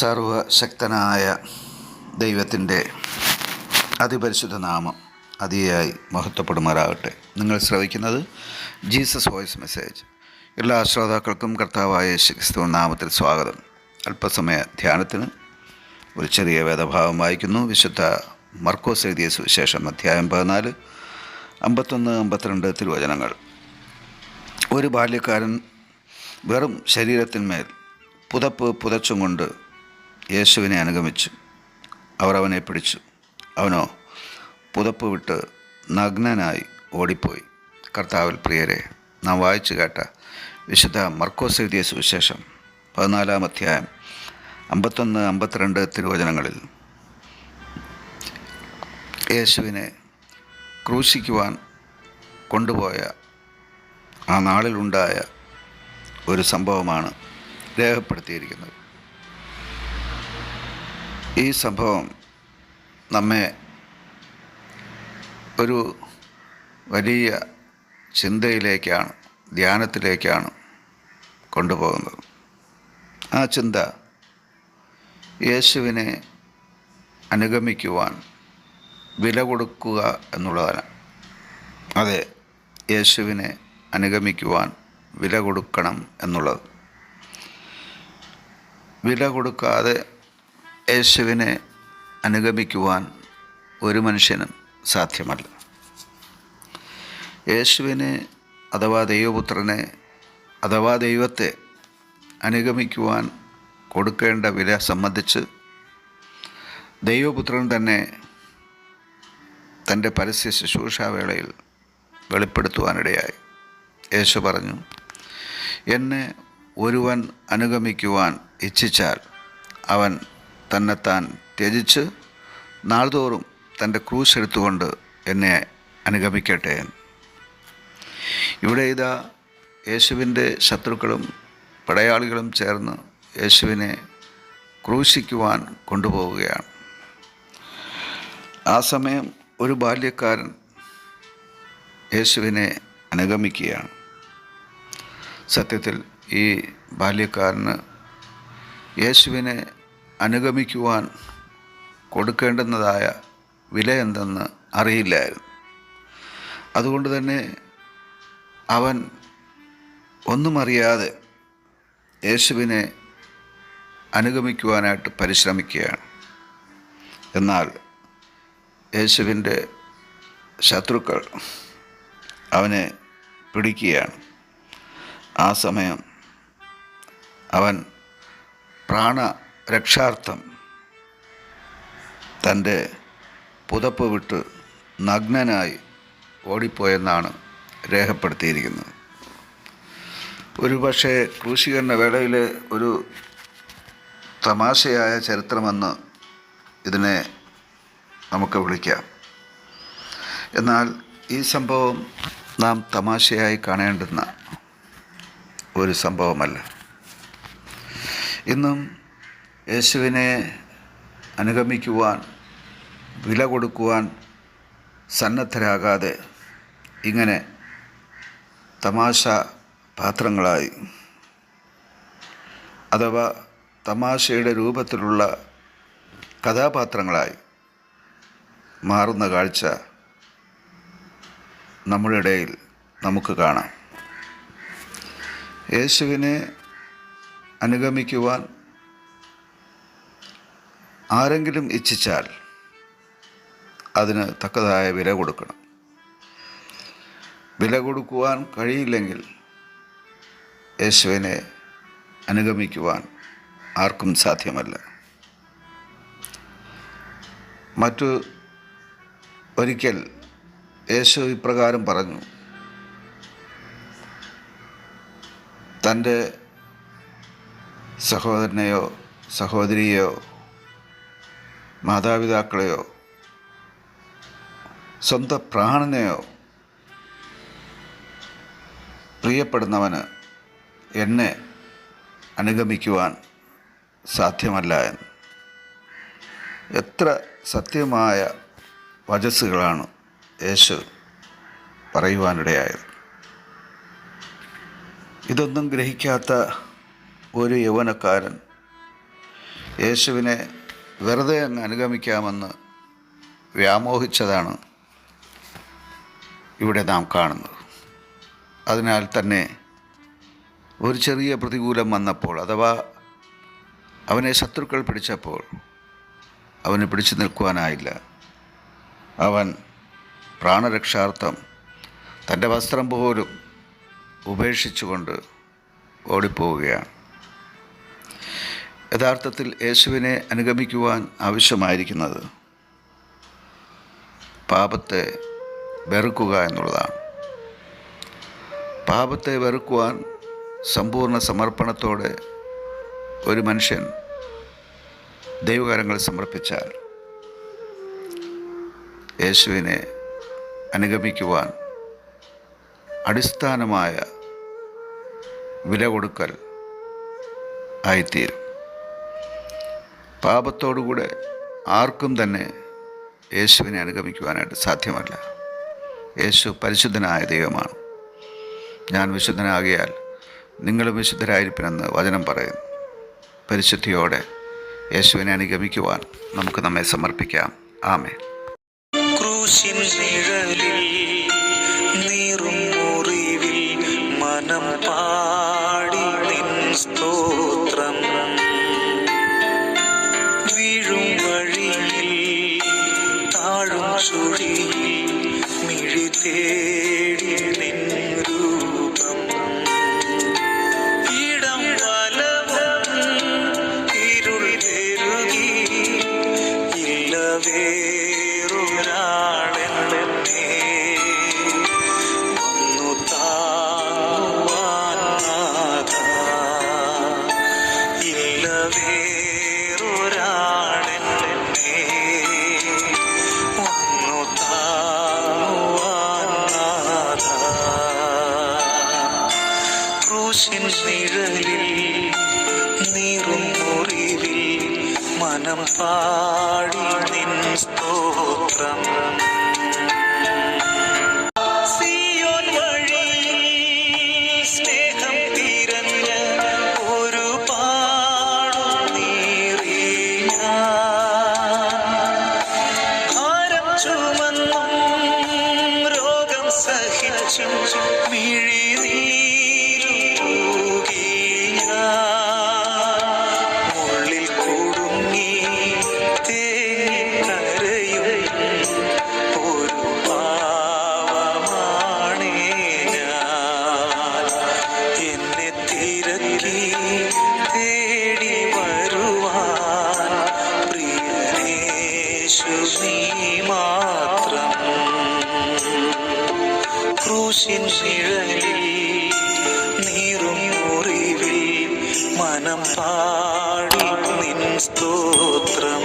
സർവശക്തനായ ദൈവത്തിൻ്റെ അതിപരിശുദ്ധ നാമം അതിയായി മഹത്വപ്പെടുമാറാകട്ടെ. നിങ്ങൾ ശ്രവിക്കുന്നത് ജീസസ് വോയിസ് മെസ്സേജ്. എല്ലാ ശ്രോതാക്കൾക്കും കർത്താവായ യേശുക്രിസ്തു നാമത്തിൽ സ്വാഗതം. അല്പസമയ ധ്യാനത്തിന് ഒരു ചെറിയ വേദഭാഗം വായിക്കുന്നു. വിശുദ്ധ മർക്കോസ് എഴുതിയ സുവിശേഷം അധ്യായം 14, 51, 52 തിരുവചനങ്ങൾ. ഒരു ബാല്യക്കാരൻ വെറും ശരീരത്തിന്മേൽ പുതപ്പ് പുതച്ചും കൊണ്ട് യേശുവിനെ അനുഗമിച്ചു. അവർ അവനെ പിടിച്ചു. അവനോ പുതപ്പ് വിട്ട് നഗ്നനായി ഓടിപ്പോയി. കർത്താവിൽ പ്രിയരെ, നാം വായിച്ചു കേട്ട വിശുദ്ധ മർക്കോസ് എഴുതിയ സുവിശേഷം 14-ാം അധ്യായം 51, 52 തിരുവചനങ്ങളിൽ യേശുവിനെ ക്രൂശിക്കുവാൻ കൊണ്ടുപോയ ആ നാളിലുണ്ടായ ഒരു സംഭവമാണ് രേഖപ്പെടുത്തിയിരിക്കുന്നത്. ഈ സംഭവം നമ്മെ ഒരു വലിയ ചിന്തയിലേക്കാണ്, ധ്യാനത്തിലേക്കാണ് കൊണ്ടുപോകുന്നത്. ആ ചിന്ത യേശുവിനെ അനുഗമിക്കുവാൻ വില കൊടുക്കുക എന്നുള്ളതാണ്. അതെ, യേശുവിനെ അനുഗമിക്കുവാൻ വില കൊടുക്കണം എന്നുള്ളത്. വില കൊടുക്കാതെ യേശുവിനെ അനുഗമിക്കുവാൻ ഒരു മനുഷ്യനും സാധ്യമല്ല. യേശുവിനെ അഥവാ ദൈവപുത്രനെ അഥവാ ദൈവത്തെ അനുഗമിക്കുവാൻ കൊടുക്കേണ്ട വില സംബന്ധിച്ച് ദൈവപുത്രൻ തന്നെ തൻ്റെ പരസ്യ ശുശ്രൂഷാവേളയിൽ വെളിപ്പെടുത്തുവാനിടയായി. യേശു പറഞ്ഞു, എന്നെ ഒരുവൻ അനുഗമിക്കുവാൻ ഇച്ഛിച്ചാൽ അവൻ തന്നെത്താൻ ത്യജിച്ച് നാൾതോറും തൻ്റെ ക്രൂശ് എടുത്തുകൊണ്ട് എന്നെ അനുഗമിക്കട്ടെ. ഇവിടെ ഇതാ യേശുവിൻ്റെ ശത്രുക്കളും പടയാളികളും ചേർന്ന് യേശുവിനെ ക്രൂശിക്കുവാൻ കൊണ്ടുപോവുകയാണ്. ആ സമയം ഒരു ബാല്യക്കാരൻ യേശുവിനെ അനുഗമിക്കുകയാണ്. സത്യത്തിൽ ഈ ബാല്യക്കാരന് യേശുവിനെ അനുഗമിക്കുവാൻ കൊടുക്കേണ്ടുന്നതായ വില എന്തെന്ന് അറിയില്ലായിരുന്നു. അതുകൊണ്ട് തന്നെ അവൻ ഒന്നും അറിയാതെ യേശുവിനെ അനുഗമിക്കുവാനായിട്ട് പരിശ്രമിക്കുകയാണ്. എന്നാൽ യേശുവിൻ്റെ ശത്രുക്കൾ അവനെ പിടിക്കുകയാണ്. ആ സമയം അവൻ പ്രാണരക്ഷാർത്ഥം തൻ്റെ പുതപ്പ് വിട്ട് നഗ്നനായി ഓടിപ്പോയെന്നാണ് രേഖപ്പെടുത്തിയിരിക്കുന്നത്. ഒരുപക്ഷെ ക്രൂശീകരണ വേളയിലെ ഒരു തമാശയായ ചരിത്രമെന്ന് ഇതിനെ നമുക്ക് വിളിക്കാം. എന്നാൽ ഈ സംഭവം നാം തമാശയായി കാണേണ്ടുന്ന ഒരു സംഭവമല്ല. ഇന്നും യേശുവിനെ അനുഗമിക്കുവാൻ വില കൊടുക്കുവാൻ സന്നദ്ധരാകാതെ ഇങ്ങനെ തമാശ പാത്രങ്ങളായി അഥവാ തമാശയുടെ രൂപത്തിലുള്ള കഥാപാത്രങ്ങളായി മാറുന്ന കാഴ്ച നമ്മുടെ ഇടയിൽ നമുക്ക് കാണാം. യേശുവിനെ അനുഗമിക്കുവാൻ ആരെങ്കിലും ഇച്ഛിച്ചാൽ അതിന് തക്കതായ വില കൊടുക്കണം. വില കൊടുക്കുവാൻ കഴിയില്ലെങ്കിൽ യേശുവിനെ അനുഗമിക്കുവാൻ ആർക്കും സാധ്യമല്ല. മറ്റു ഒരിക്കൽ യേശു ഇപ്രകാരം പറഞ്ഞു, തൻ്റെ സഹോദരനെയോ സഹോദരിയെയോ മാതാപിതാക്കളെയോ സ്വന്തം പ്രാണനെയോ പ്രിയപ്പെടുന്നവന് എന്നെ അനുഗമിക്കുവാൻ സാധ്യമല്ല എന്ന്. എത്ര സത്യമായ വചസ്സുകളാണ് യേശു പറയുവാനിടയായത്. ഇതൊന്നും ഗ്രഹിക്കാത്ത ഒരു യൗവനക്കാരൻ യേശുവിനെ വെറുതെ അങ്ങ് അനുഗമിക്കാമെന്ന് വ്യാമോഹിച്ചതാണ് ഇവിടെ നാം കാണുന്നത്. അതിനാൽ തന്നെ ഒരു ചെറിയ പ്രതികൂലം വന്നപ്പോൾ, അഥവാ അവനെ ശത്രുക്കൾ പിടിച്ചപ്പോൾ അവന് പിടിച്ചു നിൽക്കുവാനായില്ല. അവൻ പ്രാണരക്ഷാർത്ഥം തൻ്റെ വസ്ത്രം പോലും ഉപേക്ഷിച്ചുകൊണ്ട് ഓടിപ്പോവുകയാണ്. യഥാർത്ഥത്തിൽ യേശുവിനെ അനുഗമിക്കുവാൻ ആവശ്യമായിരിക്കുന്നത് പാപത്തെ വെറുക്കുക എന്നുള്ളതാണ്. പാപത്തെ വെറുക്കുവാൻ സമ്പൂർണ്ണ സമർപ്പണത്തോടെ ഒരു മനുഷ്യൻ ദൈവകരങ്ങൾ സമർപ്പിച്ചാൽ യേശുവിനെ അനുഗമിക്കുവാൻ അടിസ്ഥാനമായ വില കൊടുക്കൽ ആയിത്തീരും. പാപത്തോടുകൂടെ ആർക്കും തന്നെ യേശുവിനെ അനുഗമിക്കുവാനായിട്ട് സാധ്യമല്ല. യേശു പരിശുദ്ധനായ ദൈവമാണ്. ഞാൻ വിശുദ്ധനാകിയാൽ നിങ്ങളും വിശുദ്ധരായിരിക്കുമെന്ന് വചനം പറയുന്നു. പരിശുദ്ധിയോടെ യേശുവിനെ അനുഗമിക്കുവാൻ നമുക്ക് നമ്മെ സമർപ്പിക്കാം. ആമേൻ. ക്രൂശിൻ നിഴലിൽ നീറും മുറിവിൽ മനം പാടി നിൻ സ്തോത്രം, വീഴും വഴിയിൽ താഴും ചുഴിയിൽ മിഴി തേടി നിൻ രൂപം, ഇടം വലവും ഇരുൾ പെരുകി ഇല്ലവേ നിഴലിൽ നീറും മുറിവിൽ മനം പാടി നിൻ സ്തോത്രം, സിയോൻ വഴിയിൽ സ്നേഹം തിരഞ്ഞ ഒരു പാടും നീറി ഭാരം ചുമന്നും രോഗം സഹിച്ചും മിഴി ഉള്ളിൽ കുടുങ്ങി തേങ്ങരയും ഒരു പാവമാണേ ഞാൻ. എന്നെ തിരക്കി തേടി വരുവാൻ പ്രിയനേശു നീ മാത്രം. ക്രൂശിൻ നിഴലിൽ നീറും മുറിവിൽ മനം പാടി നിൻ സ്തോത്രം.